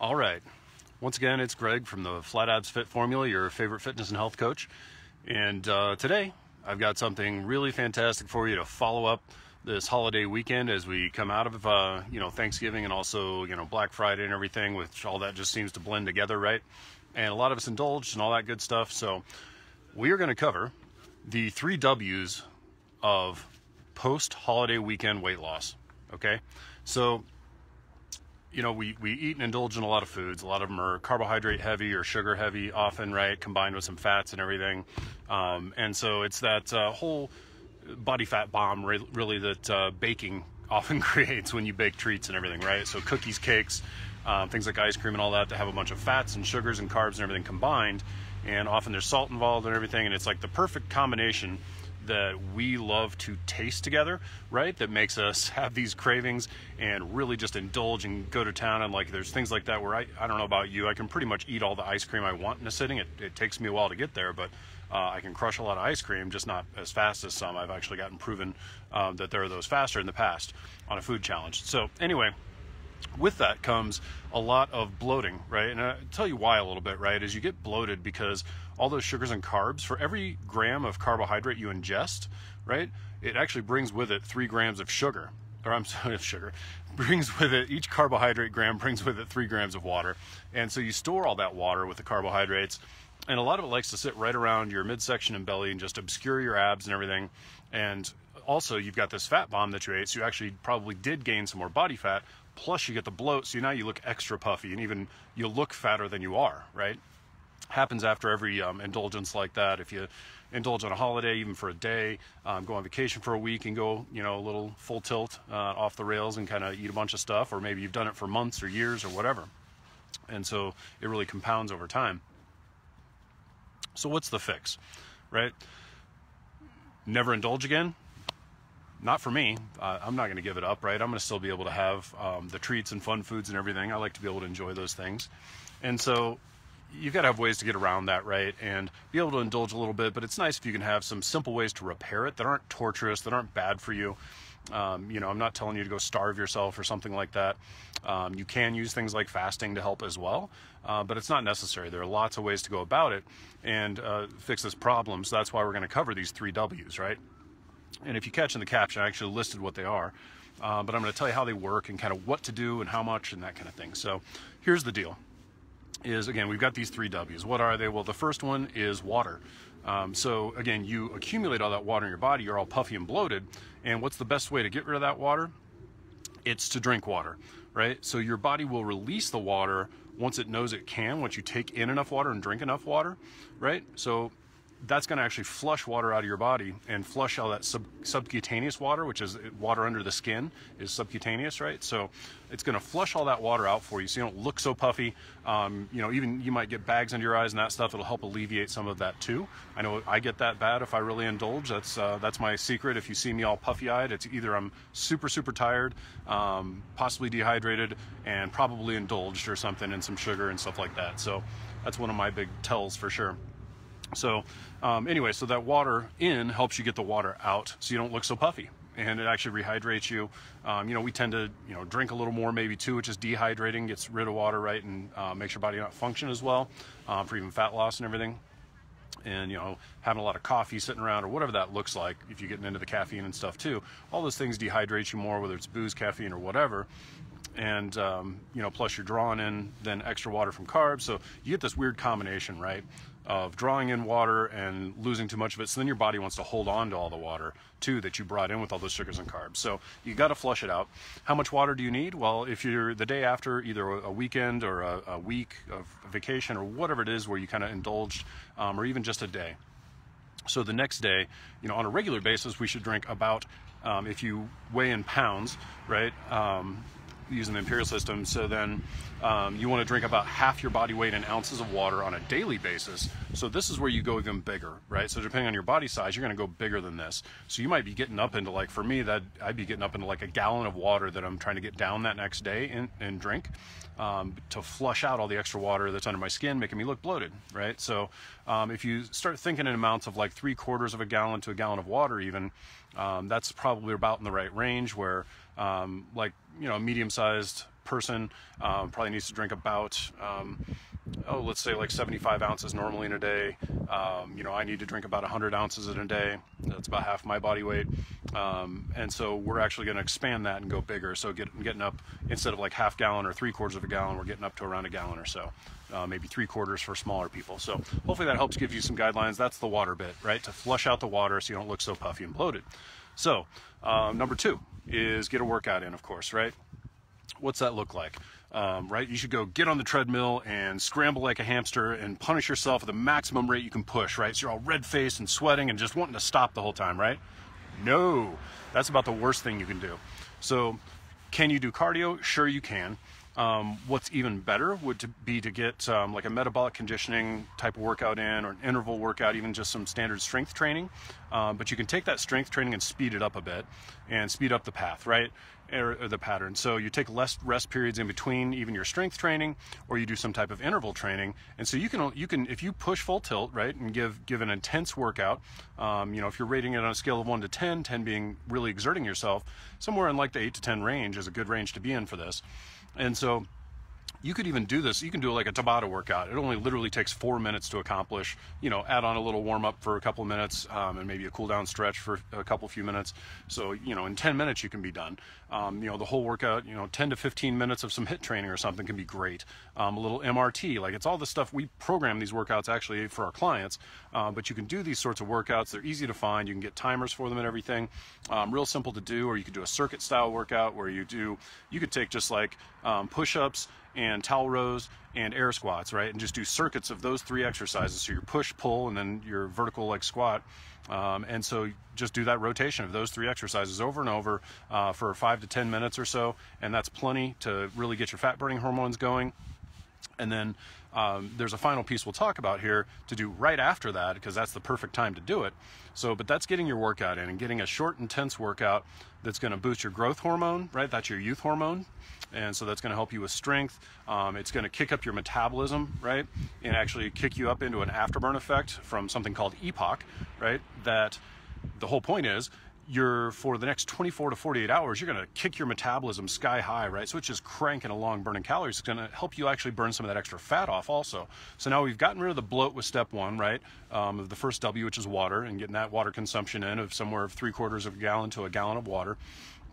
All right. Once again, it's Greg from the Flat Abs Fit Formula, your favorite fitness and health coach. And today, I've got something really fantastic for you to follow up this holiday weekend as we come out of, Thanksgiving and also, Black Friday and everything, which all that just seems to blend together, right? And a lot of us indulged and all that good stuff. So we are going to cover the 3 W's of post-holiday weekend weight loss, okay? So we eat and indulge in a lot of foods. A lot of them are carbohydrate heavy or sugar heavy often, right? Combined with some fats and everything. And so it's that whole body fat bomb really that baking often creates when you bake treats and everything, right? So cookies, cakes, things like ice cream and all that have a bunch of fats and sugars and carbs and everything combined. And often there's salt involved and everything. And it's like the perfect combination that we love to taste together, right? That makes us have these cravings and really just indulge and go to town. And like there's things like that where I don't know about you, I can pretty much eat all the ice cream I want in a sitting. It takes me a while to get there, but I can crush a lot of ice cream, just not as fast as some. I've actually gotten proven that there are those faster in the past on a food challenge. So anyway, with that comes a lot of bloating, right? And I'll tell you why a little bit, right? Is you get bloated because all those sugars and carbs, for every gram of carbohydrate you ingest, right, it actually brings with it 3 grams of sugar. Or I'm sorry, of sugar. Brings with it, each carbohydrate gram brings with it 3 grams of water. And so you store all that water with the carbohydrates. And a lot of it likes to sit right around your midsection and belly and just obscure your abs and everything. And also you've got this fat bomb that you ate, so you actually probably did gain some more body fat. Plus you get the bloat, so now you look extra puffy and even you look fatter than you are, right? Happens after every indulgence like that. If you indulge on a holiday, even for a day, go on vacation for a week and go, a little full tilt off the rails and kind of eat a bunch of stuff, or maybe you've done it for months or years or whatever. And so it really compounds over time. So what's the fix, right? Never indulge again? Not for me. I'm not going to give it up, right? I'm going to still be able to have the treats and fun foods and everything. I like to be able to enjoy those things. And so you've got to have ways to get around that, right? And be able to indulge a little bit, but it's nice if you can have some simple ways to repair it that aren't torturous, that aren't bad for you. I'm not telling you to go starve yourself or something like that. You can use things like fasting to help as well, but it's not necessary. There are lots of ways to go about it and fix this problem. So that's why we're going to cover these 3 W's, right? And if you catch in the caption, I actually listed what they are, but I'm going to tell you how they work and kind of what to do and how much and that kind of thing. So here's the deal is, again, we've got these 3 W's. What are they? Well, the first one is water. So again, you accumulate all that water in your body, you're all puffy and bloated. And what's the best way to get rid of that water? It's to drink water, right? So your body will release the water once it knows it can, once you take in enough water and drink enough water, right? So that's going to actually flush water out of your body and flush all that subcutaneous water, which is water under the skin, is subcutaneous, right? So it's going to flush all that water out for you so you don't look so puffy. Even you might get bags under your eyes and that stuff. It'll help alleviate some of that too. I know I get that bad if I really indulge. That's my secret. If you see me all puffy-eyed, it's either I'm super, super tired, possibly dehydrated, and probably indulged or something in some sugar and stuff like that. So that's one of my big tells for sure. So anyway, so that water in helps you get the water out so you don't look so puffy, and it actually rehydrates you. We tend to, drink a little more maybe too, which is dehydrating, gets rid of water, right, and makes your body not function as well for even fat loss and everything. And, having a lot of coffee sitting around or whatever that looks like, if you're getting into the caffeine and stuff too, all those things dehydrate you more, whether it's booze, caffeine, or whatever. And, plus you're drawing in then extra water from carbs. So you get this weird combination, right, of drawing in water and losing too much of it. So then your body wants to hold on to all the water too that you brought in with all those sugars and carbs. So you got to flush it out. How much water do you need? Well, if you're the day after either a weekend or a week of vacation or whatever it is where you kind of indulged, or even just a day. So the next day, on a regular basis, we should drink about, if you weigh in pounds, right, using the imperial system, so then you want to drink about half your body weight in ounces of water on a daily basis. So this is where you go even bigger, right? So depending on your body size, you're going to go bigger than this. So you might be getting up into, like, for me, that I'd be getting up into like a gallon of water that I'm trying to get down that next day and drink to flush out all the extra water that's under my skin, making me look bloated, right? So if you start thinking in amounts of like 3/4 of a gallon to a gallon of water even, that's probably about in the right range where like, you know, a medium-sized person probably needs to drink about, let's say like 75 ounces normally in a day. You know, I need to drink about 100 ounces in a day. That's about half my body weight. And so we're actually going to expand that and go bigger. So getting up, instead of like half gallon or 3/4 of a gallon, we're getting up to around a gallon or so. Maybe 3/4 for smaller people. So hopefully that helps give you some guidelines. That's the water bit, right? To flush out the water so you don't look so puffy and bloated. So number 2 is get a workout in, of course, right? What's that look like? Right? You should go get on the treadmill and scramble like a hamster and punish yourself at the maximum rate you can push, right? So you're all red-faced and sweating and just wanting to stop the whole time, right? No, that's about the worst thing you can do. So can you do cardio? Sure you can. What's even better would be to get like a metabolic conditioning type of workout in, or an interval workout, even just some standard strength training. But you can take that strength training and speed it up a bit and speed up the path, right? Or the pattern. So you take less rest periods in between even your strength training, or you do some type of interval training. And so you can if you push full tilt, right, and give an intense workout, you know, if you're rating it on a scale of 1 to 10, 10 being really exerting yourself, somewhere in like the 8 to 10 range is a good range to be in for this. And so you could even do this. You can do like a Tabata workout. It only literally takes 4 minutes to accomplish. You know, add on a little warm up for a couple of minutes, and maybe a cool down stretch for a few minutes. So, you know, in 10 minutes you can be done. You know, the whole workout, you know, 10 to 15 minutes of some HIIT training or something can be great. A little MRT, like it's all the stuff. We program these workouts actually for our clients, but you can do these sorts of workouts. They're easy to find. You can get timers for them and everything. Real simple to do. Or you could do a circuit style workout where you could take just like push-ups and towel rows and air squats, right? And just do circuits of those 3 exercises. So your push, pull, and then your vertical leg squat. And so just do that rotation of those 3 exercises over and over for 5 to 10 minutes or so. And that's plenty to really get your fat burning hormones going. And then there's a final piece we'll talk about here to do right after that, because that's the perfect time to do it. So, but that's getting your workout in and getting a short, intense workout that's going to boost your growth hormone, right? That's your youth hormone. And so that's going to help you with strength. It's going to kick up your metabolism, right? And actually kick you up into an afterburn effect from something called EPOC, right? That the whole point is, for the next 24 to 48 hours, you're going to kick your metabolism sky high, right? So it's just cranking along, burning calories. It's going to help you actually burn some of that extra fat off also. So now we've gotten rid of the bloat with step 1, right? Of the first W, which is water, and getting that water consumption in of somewhere of 3/4 of a gallon to a gallon of water.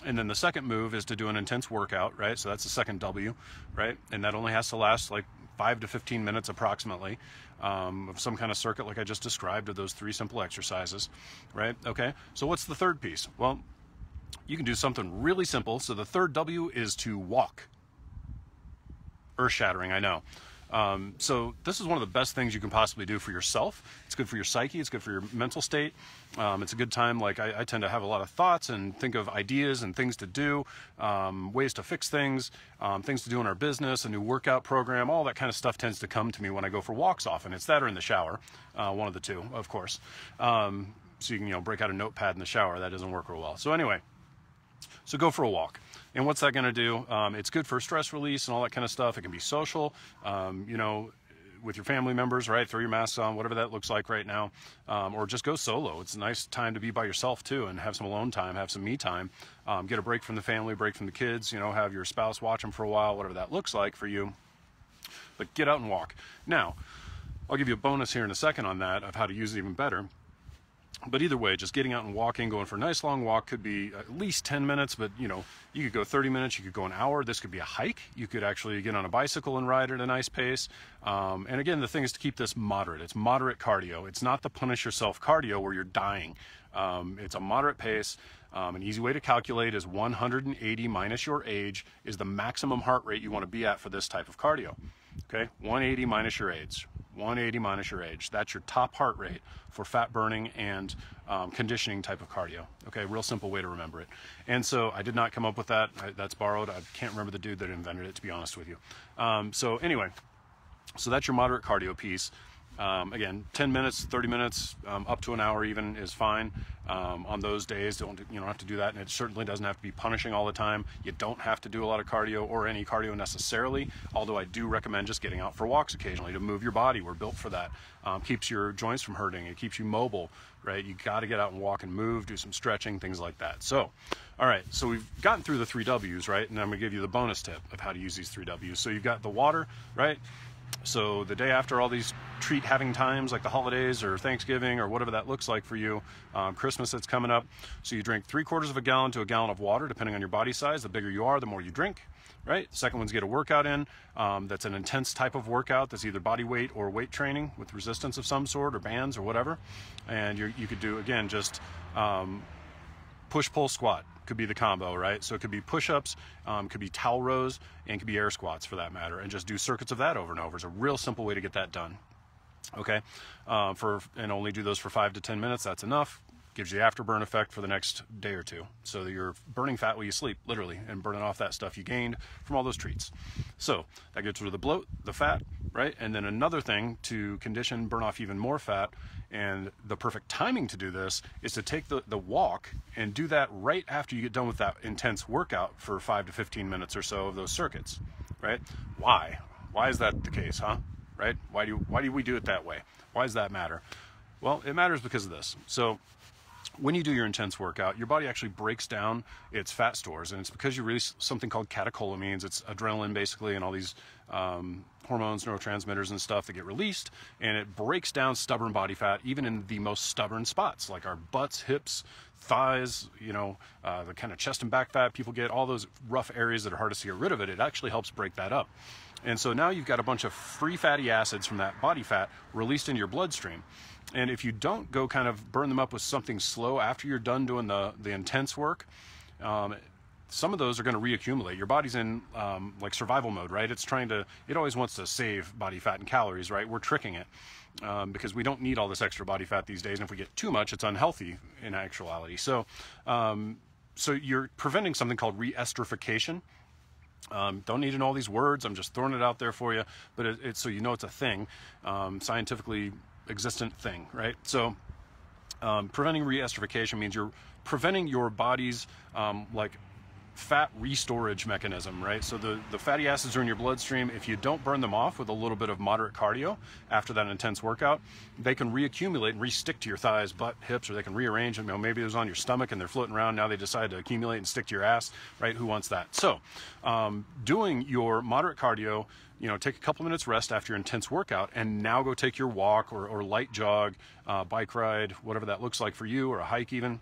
And then the second move is to do an intense workout, right? So that's the second W, right? And that only has to last like 5 to 15 minutes approximately, of some kind of circuit like I just described, of those 3 simple exercises, right? Okay, so what's the third piece? Well, you can do something really simple. So the third W is to walk. Earth-shattering, I know. So this is one of the best things you can possibly do for yourself. It's good for your psyche. It's good for your mental state. It's a good time. Like I tend to have a lot of thoughts and think of ideas and things to do, ways to fix things, things to do in our business, a new workout program, all that kind of stuff tends to come to me when I go for walks often. It's that or in the shower, one of the two, of course. So you can, you know, break out a notepad in the shower. That doesn't work real well. So anyway, so go for a walk. And what's that going to do? It's good for stress release and all that kind of stuff. It can be social, you know, with your family members, right? Throw your masks on, whatever that looks like right now. Or just go solo. It's a nice time to be by yourself too and have some alone time, have some me time. Get a break from the family, break from the kids, you know, have your spouse watch them for a while, whatever that looks like for you. But get out and walk. Now, I'll give you a bonus here in a second on that of how to use it even better. But either way, just getting out and walking, going for a nice long walk could be at least 10 minutes, but you know, you could go 30 minutes, you could go an hour. This could be a hike. You could actually get on a bicycle and ride at a nice pace. And again, the thing is to keep this moderate. It's moderate cardio. It's not the punish yourself cardio where you're dying. It's a moderate pace. An easy way to calculate is 180 minus your age is the maximum heart rate you want to be at for this type of cardio. Okay, 180 minus your age. 180 minus your age. That's your top heart rate for fat burning and conditioning type of cardio. Okay, real simple way to remember it. And so I did not come up with that. That's borrowed. I can't remember the dude that invented it, to be honest with you. So anyway, so that's your moderate cardio piece. Again, 10 minutes, 30 minutes, up to an hour even is fine. On those days, you don't have to do that, and it certainly doesn't have to be punishing all the time. You don't have to do a lot of cardio or any cardio necessarily, although I do recommend just getting out for walks occasionally to move your body. We're built for that. Keeps your joints from hurting. It keeps you mobile, right? You got to get out and walk and move, do some stretching, things like that. So, all right, so we've gotten through the 3 W's, right? And I'm going to give you the bonus tip of how to use these 3 W's. So you've got the water, right? So the day after all these treat having times like the holidays or Thanksgiving or whatever that looks like for you, Christmas that's coming up. So you drink 3/4 of a gallon to a gallon of water, depending on your body size. The bigger you are, the more you drink, right? The second one's get a workout in. That's an intense type of workout that's either body weight or weight training with resistance of some sort or bands or whatever. And you could do, again, just push, pull, squat. Could be the combo, right? So it could be push-ups, could be towel rows, and could be air squats for that matter, and just do circuits of that over and over. It's a real simple way to get that done. Okay, and only do those for 5 to 10 minutes. That's enough. Gives you the afterburn effect for the next day or two, so that you're burning fat while you sleep, literally, and burning off that stuff you gained from all those treats. So that gets rid of the bloat, the fat, right? And then another thing to condition, burn off even more fat, and the perfect timing to do this is to take the walk and do that right after you get done with that intense workout for 5 to 15 minutes or so of those circuits, right? Why is that the case, huh? Right? Why do we do it that way? Why does that matter? Well, it matters because of this. So when you do your intense workout, your body actually breaks down its fat stores, and it's because you release something called catecholamines. It's adrenaline, basically, and all these hormones, neurotransmitters and stuff that get released, and it breaks down stubborn body fat, even in the most stubborn spots, like our butts, hips, thighs, the kind of chest and back fat people get, all those rough areas that are hardest to get rid of it. It actually helps break that up. And so now you've got a bunch of free fatty acids from that body fat released into your bloodstream. And if you don't go kind of burn them up with something slow after you're done doing the intense work, some of those are going to reaccumulate. Your body's in like survival mode, right? It always wants to save body fat and calories, right? We're tricking it because we don't need all this extra body fat these days. And if we get too much, it's unhealthy in actuality. So you're preventing something called reesterification. Don't need to know all these words. I'm just throwing it out there for you, but it's so you know it's a thing, scientifically existent thing, right? So preventing reesterification means you're preventing your body's like fat restorage mechanism, right? So the fatty acids are in your bloodstream. If you don't burn them off with a little bit of moderate cardio after that intense workout, they can reaccumulate and re-stick to your thighs, butt, hips, or they can rearrange them. Maybe it was on your stomach and they're floating around. Now they decide to accumulate and stick to your ass, right? Who wants that? So doing your moderate cardio, take a couple minutes rest after your intense workout, and now go take your walk or light jog, bike ride, whatever that looks like for you, or a hike even.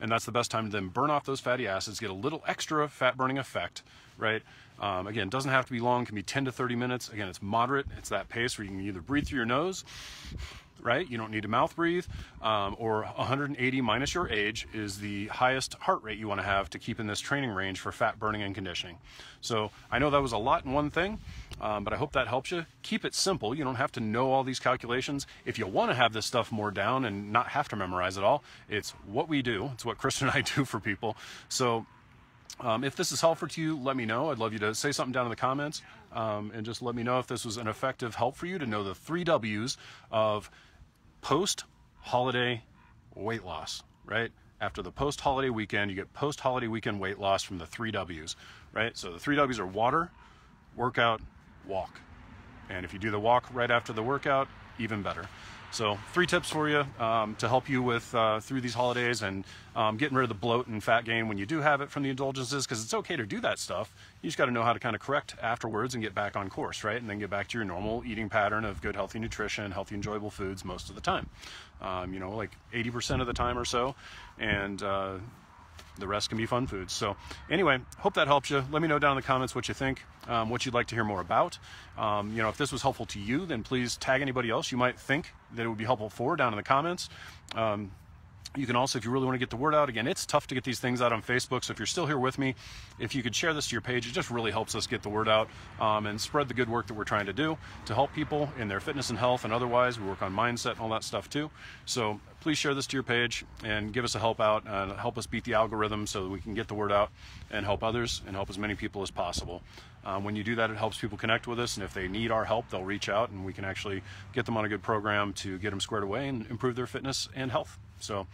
And that's the best time to then burn off those fatty acids, get a little extra fat burning effect, right? Again, it doesn't have to be long, it can be 10 to 30 minutes. Again, it's moderate, it's that pace where you can either breathe through your nose, right? You don't need to mouth breathe, or 180 minus your age is the highest heart rate you want to have to keep in this training range for fat burning and conditioning. So I know that was a lot in one thing, but I hope that helps you. Keep it simple. You don't have to know all these calculations. If you want to have this stuff more down and not have to memorize it all, it's what we do. It's what Kristen and I do for people. So if this is helpful to you, let me know. I'd love you to say something down in the comments, and just let me know if this was an effective help for you to know the 3 W's of post-holiday weight loss, right? After the post-holiday weekend, you get post-holiday weekend weight loss from the 3 W's, right? So the 3 W's are water, workout, walk. And if you do the walk right after the workout, even better. So 3 tips for you to help you with through these holidays and getting rid of the bloat and fat gain when you do have it from the indulgences, because it's okay to do that stuff. You just got to know how to kind of correct afterwards and get back on course, right? And then get back to your normal eating pattern of good, healthy nutrition, healthy, enjoyable foods most of the time. Like 80% of the time or so. And the rest can be fun foods. So anyway, hope that helps you. Let me know down in the comments what you think, what you'd like to hear more about. If this was helpful to you, then please tag anybody else you might think that it would be helpful for down in the comments. You can also, if you really want to get the word out, again, it's tough to get these things out on Facebook. So if you're still here with me, if you could share this to your page, it just really helps us get the word out and spread the good work that we're trying to do to help people in their fitness and health and otherwise. We work on mindset and all that stuff too. So please share this to your page and give us a help out and help us beat the algorithm so that we can get the word out and help others and help as many people as possible. When you do that, it helps people connect with us, and if they need our help, they'll reach out and we can actually get them on a good program to get them squared away and improve their fitness and health. So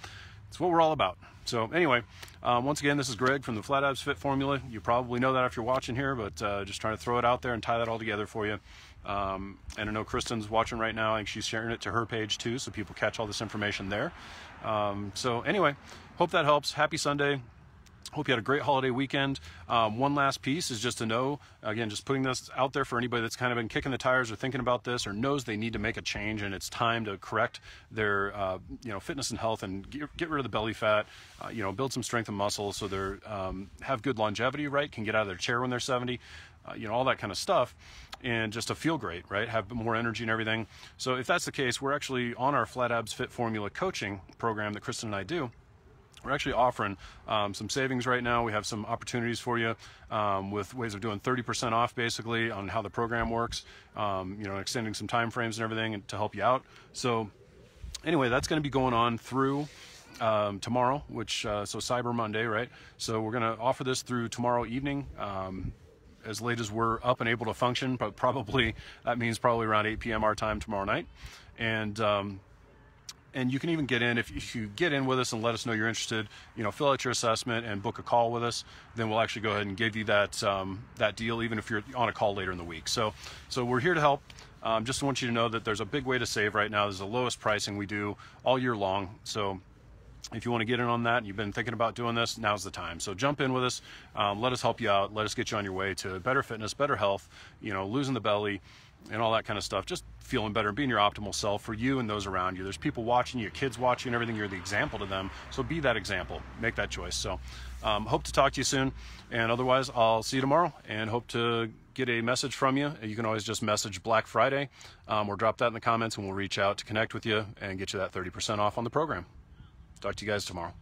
it's what we're all about. So anyway, once again, this is Greg from the Flat Abs Fit Formula. You probably know that if you're watching here, but just trying to throw it out there and tie that all together for you. And I know Kristen's watching right now. I think she's sharing it to her page too, so people catch all this information there. So anyway, hope that helps. Happy Sunday. Hope you had a great holiday weekend. One last piece is just to know, again, just putting this out there for anybody that's kind of been kicking the tires or thinking about this or knows they need to make a change and it's time to correct their fitness and health and get rid of the belly fat, build some strength and muscle so they're have good longevity, right? Can get out of their chair when they're 70, all that kind of stuff. And just to feel great, right? Have more energy and everything. So if that's the case, we're actually on our Flat Abs Fit Formula coaching program that Kristen and I do. We're actually offering some savings right now. We have some opportunities for you with ways of doing 30% off basically on how the program works, extending some time frames and everything and to help you out. So anyway, that's going to be going on through tomorrow, so Cyber Monday, right? So we're going to offer this through tomorrow evening. As late as we're up and able to function, but that means probably around 8 p.m. our time tomorrow night. And you can even get in, if you get in with us and let us know you're interested, fill out your assessment and book a call with us, then we'll actually go ahead and give you that deal, even if you're on a call later in the week. So we're here to help. Just want you to know that there's a big way to save right now. There's the lowest pricing we do all year long. So if you want to get in on that and you've been thinking about doing this, now's the time. So jump in with us, let us help you out, let us get you on your way to better fitness, better health, losing the belly, and all that kind of stuff, just feeling better and being your optimal self for you and those around you. There's people watching you, kids watching and everything. You're the example to them. So be that example, make that choice. So hope to talk to you soon. And otherwise, I'll see you tomorrow and hope to get a message from you. You can always just message Black Friday or drop that in the comments and we'll reach out to connect with you and get you that 30% off on the program. Talk to you guys tomorrow.